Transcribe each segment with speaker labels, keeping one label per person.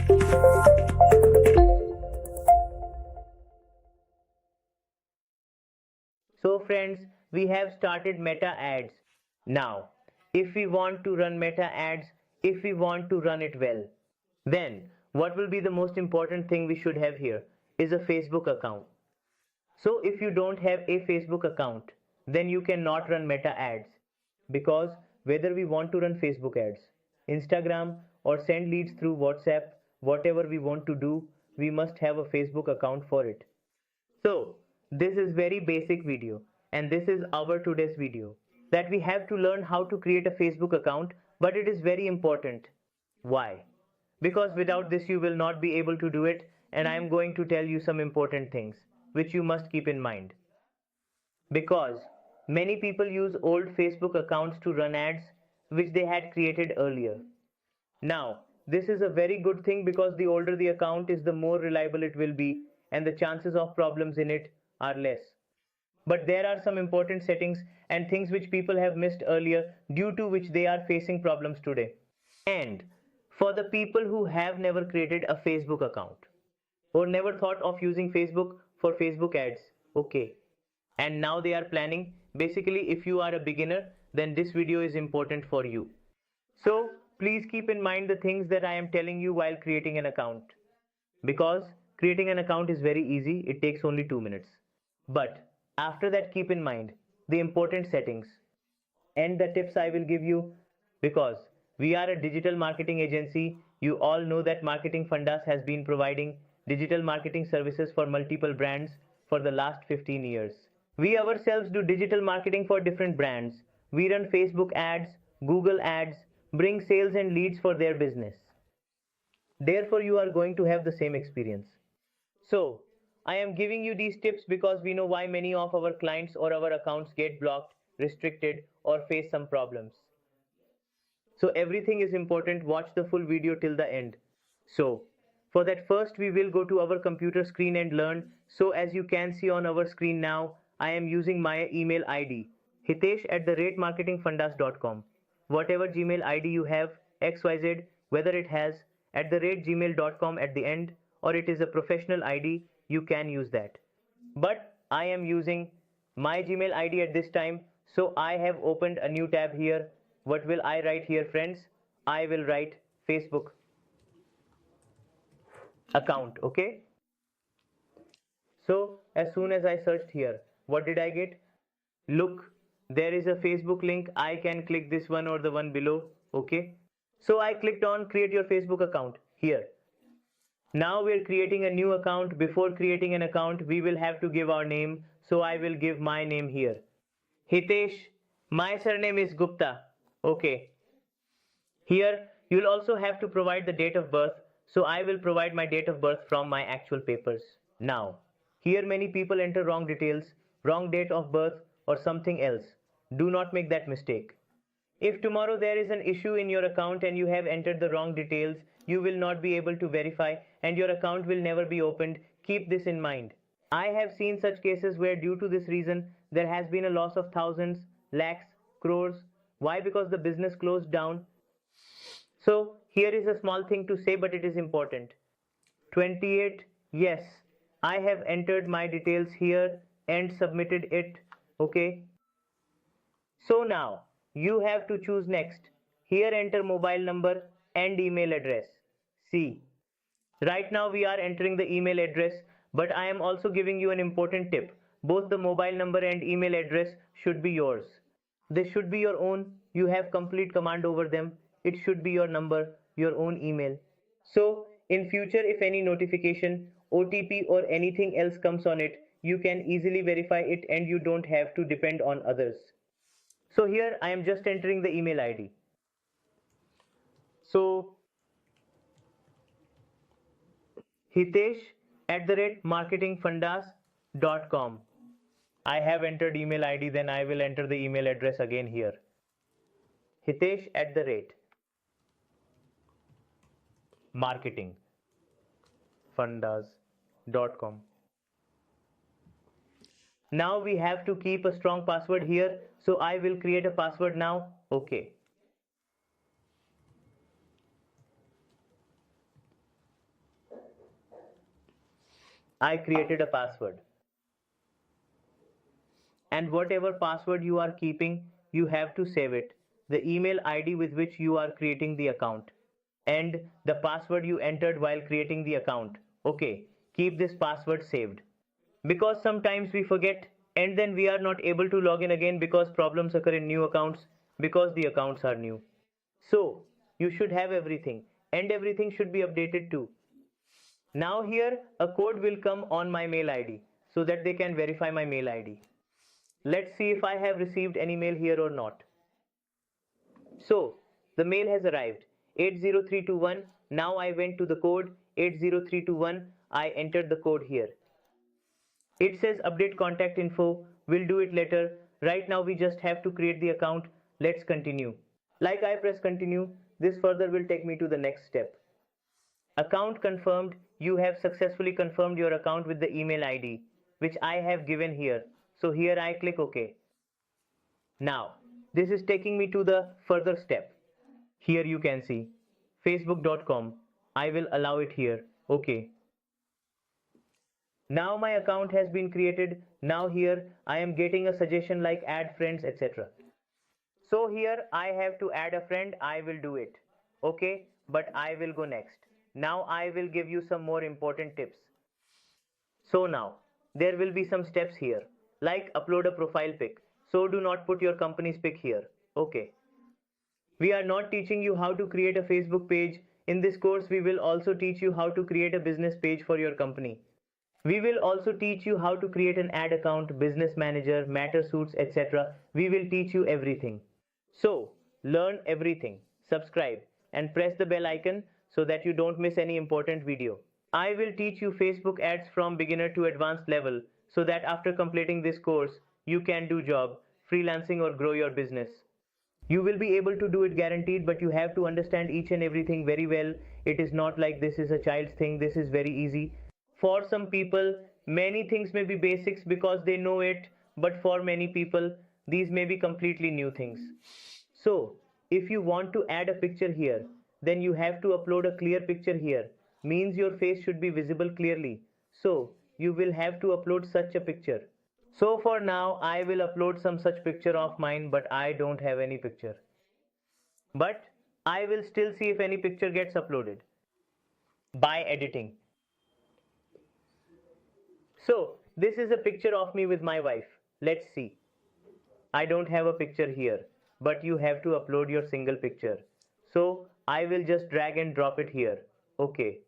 Speaker 1: So friends, we have started meta ads. Now, if we want to run meta ads, if we want to run it well, then what will be the most important thing we should have here is a Facebook account. So if you don't have a Facebook account, then you cannot run meta ads, because whether we want to run Facebook ads, Instagram, or send leads through WhatsApp, whatever we want to do, we must have a Facebook account for it. So this is very basic video, and this is our today's video, that we have to learn how to create a Facebook account, but it is very important. Why? Because without this you will not be able to do it, and I am going to tell you some important things which you must keep in mind. Because many people use old Facebook accounts to run ads which they had created earlier. Now, this is a very good thing, because the older the account is, the more reliable it will be, and the chances of problems in it are less. But there are some important settings and things which people have missed earlier, due to which they are facing problems today. And for the people who have never created a Facebook account or never thought of using Facebook for Facebook ads, okay, and now they are planning, basically if you are a beginner, then this video is important for you. So please keep in mind the things that I am telling you while creating an account, because creating an account is very easy, it takes only 2 minutes. But after that, keep in mind the important settings and the tips I will give you, because we are a digital marketing agency. You all know that Marketing Fundas has been providing digital marketing services for multiple brands for the last 15 years. We ourselves do digital marketing for different brands. We run Facebook ads, Google ads, bring sales and leads for their business. Therefore, you are going to have the same experience. So, I am giving you these tips because we know why many of our clients or our accounts get blocked, restricted, or face some problems. So everything is important. Watch the full video till the end. So for that, first we will go to our computer screen and learn. So as you can see on our screen now, I am using my email ID hitesh@marketingfundas.com. Whatever Gmail ID you have, XYZ, whether it has @gmail.com at the end, or it is a professional ID, you can use that. But I am using my Gmail ID at this time, so I have opened a new tab here. What will I write here, friends? I will write Facebook account, okay? So as soon as I searched here, what did I get? Look, there is a Facebook link. I can click this one or the one below, okay? So I clicked on create your Facebook account here. Now we're creating a new account. Before creating an account, we will have to give our name. So I will give my name here. Hitesh. My surname is Gupta. Okay. Here you'll also have to provide the date of birth. So I will provide my date of birth from my actual papers. Now, here many people enter wrong details, wrong date of birth, or something else. Do not make that mistake. If tomorrow there is an issue in your account and you have entered the wrong details, you will not be able to verify and your account will never be opened. Keep this in mind. I have seen such cases where due to this reason there has been a loss of thousands, lakhs, crores. Why? Because the business closed down. So here is a small thing to say, but it is important. 28, yes, I have entered my details here and submitted it. Okay. So now you have to choose next. Here enter mobile number and email address. See, right now we are entering the email address, but I am also giving you an important tip. Both the mobile number and email address should be yours. They should be your own. You have complete command over them. It should be your number, your own email. So in future, if any notification, OTP or anything else comes on it, you can easily verify it and you don't have to depend on others. So here I am just entering the email ID. So hitesh@marketingfundas.com. I have entered email ID, then I will enter the email address again here. hitesh@marketingfundas.com. Now we have to keep a strong password here, so I will create a password now. Okay. I created a password. And whatever password you are keeping, you have to save it. The email ID with which you are creating the account and the password you entered while creating the account. Okay, keep this password saved. Because sometimes we forget and then we are not able to log in again because problems occur in new accounts because the accounts are new. So, you should have everything and everything should be updated too. Now here a code will come on my mail ID so that they can verify my mail ID. Let's see if I have received any mail here or not. So, the mail has arrived 80321. Now I went to the code 80321. I entered the code here. It says update contact info. We'll do it later. Right now we just have to create the account. Let's continue. Like I press continue, this further will take me to the next step. Account confirmed. You have successfully confirmed your account with the email ID which I have given here. So here I click OK. Now, this is taking me to the further step. Here you can see facebook.com. I will allow it here. Okay. Now my account has been created. Now here I am getting a suggestion like add friends, etc. So here I have to add a friend. I will do it. Okay, but I will go next. Now I will give you some more important tips. So now there will be some steps here like upload a profile pic. So do not put your company's pic here. Okay. We are not teaching you how to create a Facebook page. In this course, we will also teach you how to create a business page for your company. We will also teach you how to create an ad account, business manager, matter suits, etc. We will teach you everything. So, learn everything, subscribe and press the bell icon so that you don't miss any important video. I will teach you Facebook ads from beginner to advanced level so that after completing this course, you can do job, freelancing or grow your business. You will be able to do it guaranteed, but you have to understand each and everything very well. It is not like this is a child's thing. This is very easy. For some people, many things may be basics because they know it, but for many people, these may be completely new things. So, if you want to add a picture here, then you have to upload a clear picture here. Means your face should be visible clearly. So, you will have to upload such a picture. So for now, I will upload some such picture of mine, but I don't have any picture. But I will still see if any picture gets uploaded by editing. So this is a picture of me with my wife. Let's see. I don't have a picture here, but you have to upload your single picture. So I will just drag and drop it here. Okay.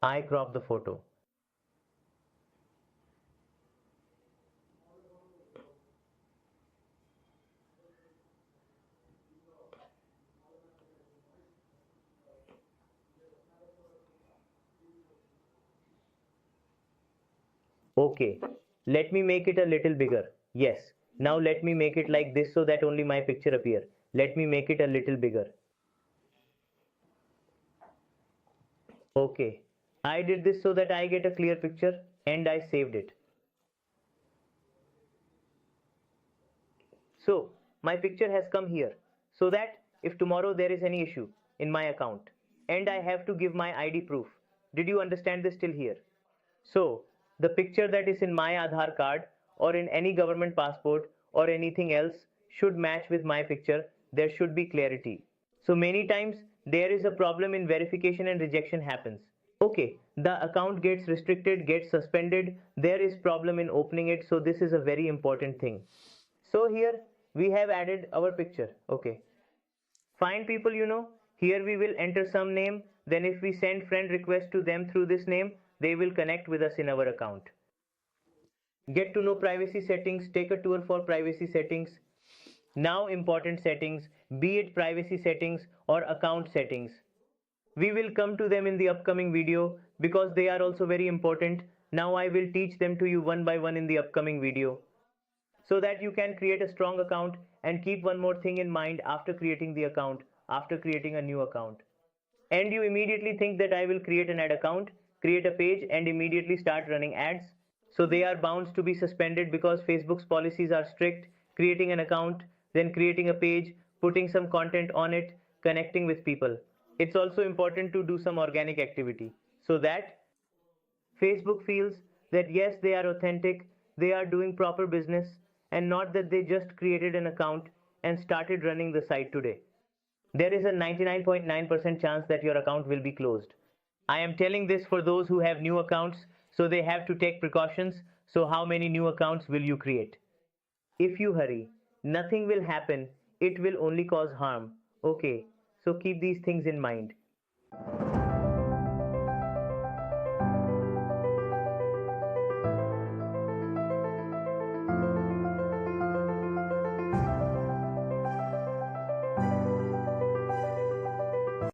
Speaker 1: I crop the photo. Okay, let me make it a little bigger. Yes, now let me make it like this so that only my picture appear. Let me make it a little bigger. Okay, I did this so that I get a clear picture and I saved it. So, my picture has come here so that if tomorrow there is any issue in my account and I have to give my ID proof. Did you understand this till here? So, the picture that is in my Aadhaar card or in any government passport or anything else should match with my picture. There should be clarity. So many times there is a problem in verification and rejection happens. Okay, the account gets restricted, gets suspended. There is problem in opening it. So this is a very important thing. So here we have added our picture. Okay. Find people you know. Here we will enter some name. Then if we send friend request to them through this name, they will connect with us in our account. Get to know privacy settings. Take a tour for privacy settings. Now important settings, be it privacy settings or account settings. We will come to them in the upcoming video because they are also very important. Now I will teach them to you one by one in the upcoming video so that you can create a strong account and keep one more thing in mind after creating the account, after creating a new account. And you immediately think that I will create an ad account, create a page and immediately start running ads. So they are bound to be suspended because Facebook's policies are strict. Creating an account, then creating a page, putting some content on it, connecting with people. It's also important to do some organic activity so that Facebook feels that yes, they are authentic, they are doing proper business, and not that they just created an account and started running the site today. There is a 99.9% chance that your account will be closed. I am telling this for those who have new accounts, so they have to take precautions. So, how many new accounts will you create? If you hurry, nothing will happen, it will only cause harm. Okay, so keep these things in mind.